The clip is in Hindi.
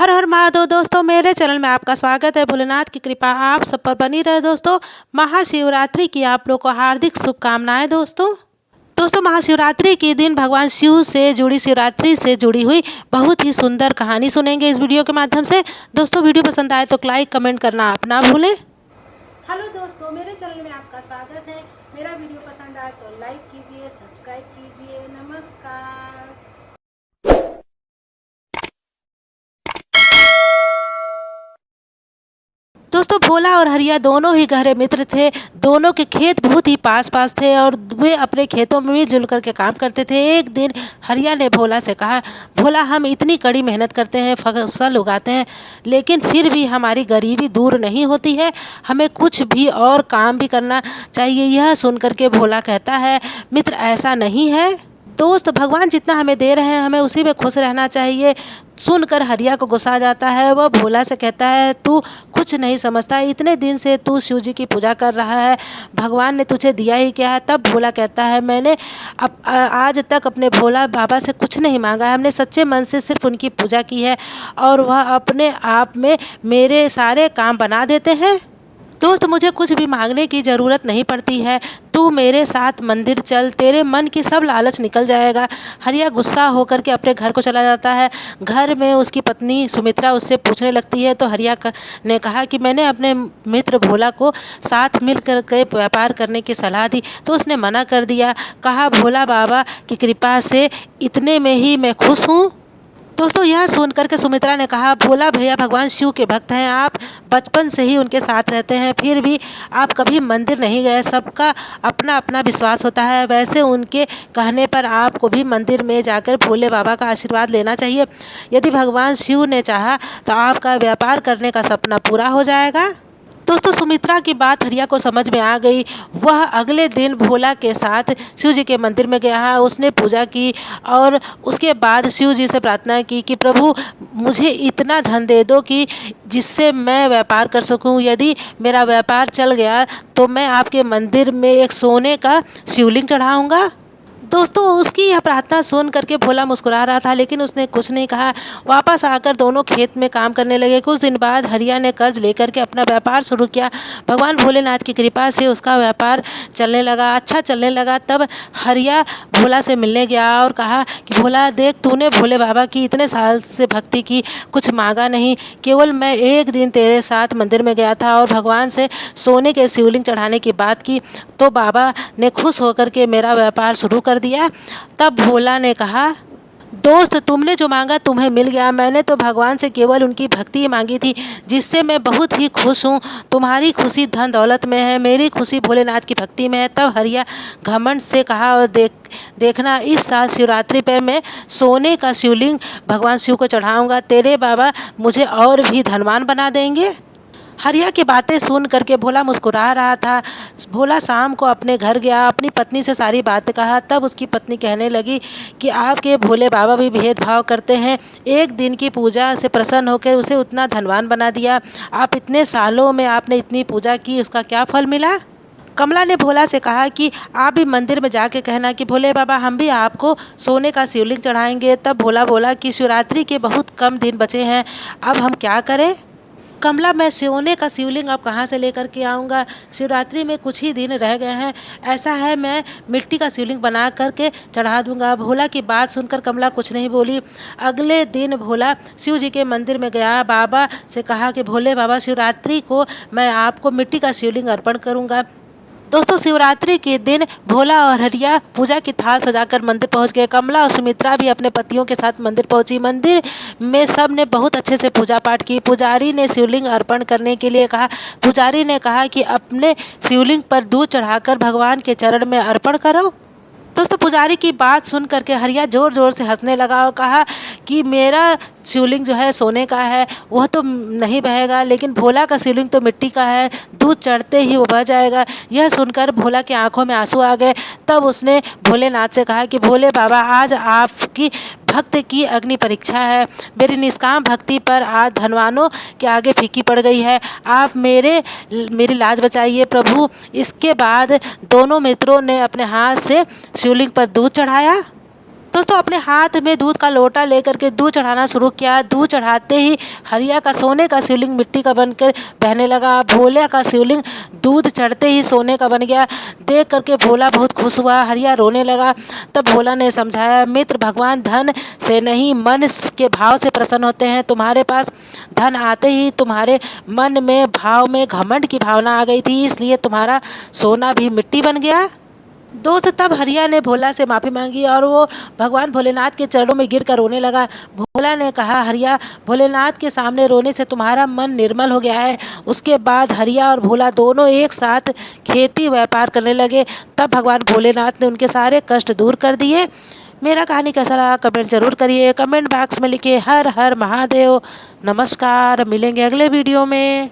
हर हर महादेव दोस्तों, मेरे चैनल में आपका स्वागत है। भोलेनाथ की कृपा आप सब पर बनी रहे। दोस्तों, महाशिवरात्रि की आप लोग को हार्दिक शुभकामनाएं। दोस्तों महाशिवरात्रि के दिन भगवान शिव से जुड़ी, शिवरात्रि से जुड़ी हुई बहुत ही सुंदर कहानी सुनेंगे इस वीडियो के माध्यम से। दोस्तों, वीडियो पसंद आए तो लाइक कमेंट करना आप ना भूलें। हेलो दोस्तों, मेरे चैनल में आपका स्वागत है। मेरा वीडियो पसंद आए तो लाइक कीजिए, सब्सक्राइब कीजिए। नमस्कार। दोस्तों, भोला और हरिया दोनों ही गहरे मित्र थे। दोनों के खेत बहुत ही पास पास थे और वे अपने खेतों में मिलजुल कर के काम करते थे। एक दिन हरिया ने भोला से कहा, भोला, हम इतनी कड़ी मेहनत करते हैं, फसल उगाते हैं, लेकिन फिर भी हमारी गरीबी दूर नहीं होती है। हमें कुछ भी और काम भी करना चाहिए। यह सुनकर के भोला कहता है, मित्र, ऐसा नहीं है। दोस्त, भगवान जितना हमें दे रहे हैं, हमें उसी में खुश रहना चाहिए। सुनकर हरिया को गुस्सा आ जाता है। वह भोला से कहता है, तू कुछ नहीं समझता। इतने दिन से तू शिव जी की पूजा कर रहा है, भगवान ने तुझे दिया ही क्या है। तब भोला कहता है, मैंने आज तक अपने भोला बाबा से कुछ नहीं मांगा है। हमने सच्चे मन से सिर्फ उनकी पूजा की है और वह अपने आप में मेरे सारे काम बना देते हैं। दोस्त, मुझे कुछ भी मांगने की ज़रूरत नहीं पड़ती है। तू मेरे साथ मंदिर चल, तेरे मन की सब लालच निकल जाएगा। हरिया गुस्सा होकर के अपने घर को चला जाता है। घर में उसकी पत्नी सुमित्रा उससे पूछने लगती है तो हरिया ने कहा कि मैंने अपने मित्र भोला को साथ मिल कर के व्यापार करने की सलाह दी तो उसने मना कर दिया। कहा, भोला बाबा की कृपा से इतने में ही मैं खुश हूँ। दोस्तों, यह सुनकर के सुमित्रा ने कहा, भोला भैया भगवान शिव के भक्त हैं, आप बचपन से ही उनके साथ रहते हैं, फिर भी आप कभी मंदिर नहीं गए। सबका अपना अपना विश्वास होता है। वैसे उनके कहने पर आपको भी मंदिर में जाकर भोले बाबा का आशीर्वाद लेना चाहिए। यदि भगवान शिव ने चाहा तो आपका व्यापार करने का सपना पूरा हो जाएगा। दोस्तों, सुमित्रा की बात हरिया को समझ में आ गई। वह अगले दिन भोला के साथ शिव जी के मंदिर में गया। उसने पूजा की और उसके बाद शिव जी से प्रार्थना की कि प्रभु, मुझे इतना धन दे दो कि जिससे मैं व्यापार कर सकूं। यदि मेरा व्यापार चल गया तो मैं आपके मंदिर में एक सोने का शिवलिंग चढ़ाऊंगा। दोस्तों, उसकी यह प्रार्थना सुन करके भोला मुस्कुरा रहा था, लेकिन उसने कुछ नहीं कहा। वापस आकर दोनों खेत में काम करने लगे। कुछ दिन बाद हरिया ने कर्ज लेकर के अपना व्यापार शुरू किया। भगवान भोलेनाथ की कृपा से उसका व्यापार चलने लगा, अच्छा चलने लगा। तब हरिया भोला से मिलने गया और कहा कि भोला, देख, तूने भोले बाबा की इतने साल से भक्ति की, कुछ मांगा नहीं। केवल मैं एक दिन तेरे साथ मंदिर में गया था और भगवान से सोने के शिवलिंग चढ़ाने की बात की तो बाबा ने खुश होकर के मेरा व्यापार शुरू कर दिया। तब भोला ने कहा, दोस्त, तुमने जो मांगा तुम्हें मिल गया। मैंने तो भगवान से केवल उनकी भक्ति मांगी थी, जिससे मैं बहुत ही खुश हूँ। तुम्हारी खुशी धन दौलत में है, मेरी खुशी भोलेनाथ की भक्ति में है। तब हरिया घमंड से कहा, और देखना, इस साल शिवरात्रि पर मैं सोने का शिवलिंग भगवान शिव को चढ़ाऊंगा। तेरे बाबा मुझे और भी धनवान बना देंगे। हरिया की बातें सुन करके भोला मुस्कुरा रहा था। भोला शाम को अपने घर गया, अपनी पत्नी से सारी बातें कहा। तब उसकी पत्नी कहने लगी कि आपके भोले बाबा भी भेदभाव करते हैं। एक दिन की पूजा से प्रसन्न होकर उसे उतना धनवान बना दिया। आप इतने सालों में आपने इतनी पूजा की, उसका क्या फल मिला। कमला ने भोला से कहा कि आप भी मंदिर में जाके कहना कि भोले बाबा, हम भी आपको सोने का शिवलिंग चढ़ाएंगे। तब भोला बोला कि शिवरात्रि के बहुत कम दिन बचे हैं, अब हम क्या करें। कमला, मैं सोने का शिवलिंग अब कहाँ से लेकर के आऊँगा। शिवरात्रि में कुछ ही दिन रह गए हैं। ऐसा है, मैं मिट्टी का शिवलिंग बना करके चढ़ा दूँगा। भोला की बात सुनकर कमला कुछ नहीं बोली। अगले दिन भोला शिव जी के मंदिर में गया। बाबा से कहा कि भोले बाबा, शिवरात्रि को मैं आपको मिट्टी का शिवलिंग अर्पण करूँगा। दोस्तों, शिवरात्रि के दिन भोला और हरिया पूजा की थाल सजाकर मंदिर पहुंच गए। कमला और सुमित्रा भी अपने पतियों के साथ मंदिर पहुंची। मंदिर में सब ने बहुत अच्छे से पूजा पाठ की। पुजारी ने शिवलिंग अर्पण करने के लिए कहा। पुजारी ने कहा कि अपने शिवलिंग पर दूध चढ़ाकर भगवान के चरण में अर्पण करो। दोस्तों, पुजारी की बात सुन करके हरिया ज़ोर ज़ोर से हंसने लगा और कहा कि मेरा शिवलिंग जो है सोने का है, वह तो नहीं बहेगा, लेकिन भोला का शिवलिंग तो मिट्टी का है, दूध चढ़ते ही वो बह जाएगा। यह सुनकर भोला की आंखों में आंसू आ गए। तब उसने भोलेनाथ से कहा कि भोले बाबा, आज आपकी भक्त की अग्नि परीक्षा है। मेरी निष्काम भक्ति पर आज धनवानों के आगे फीकी पड़ गई है। आप मेरी लाज बचाइए प्रभु। इसके बाद दोनों मित्रों ने अपने हाथ से शिवलिंग पर दूध चढ़ाया। दोस्तों अपने हाथ में दूध का लोटा लेकर के दूध चढ़ाना शुरू किया। दूध चढ़ाते ही हरिया का सोने का शिवलिंग मिट्टी का बनकर बहने लगा। भोला का शिवलिंग दूध चढ़ते ही सोने का बन गया। देख करके भोला बहुत खुश हुआ। हरिया रोने लगा। तब भोला ने समझाया, मित्र, भगवान धन से नहीं मन के भाव से प्रसन्न होते हैं। तुम्हारे पास धन आते ही तुम्हारे मन में भाव में घमंड की भावना आ गई थी, इसलिए तुम्हारा सोना भी मिट्टी बन गया। दोस्त तब हरिया ने भोला से माफ़ी मांगी और वो भगवान भोलेनाथ के चरणों में गिर कर रोने लगा। भोला ने कहा, हरिया, भोलेनाथ के सामने रोने से तुम्हारा मन निर्मल हो गया है। उसके बाद हरिया और भोला दोनों एक साथ खेती व्यापार करने लगे। तब भगवान भोलेनाथ ने उनके सारे कष्ट दूर कर दिए। मेरा कहानी कैसा लगा कमेंट जरूर करिए। कमेंट बॉक्स में लिखिए हर हर महादेव। नमस्कार, मिलेंगे अगले वीडियो में।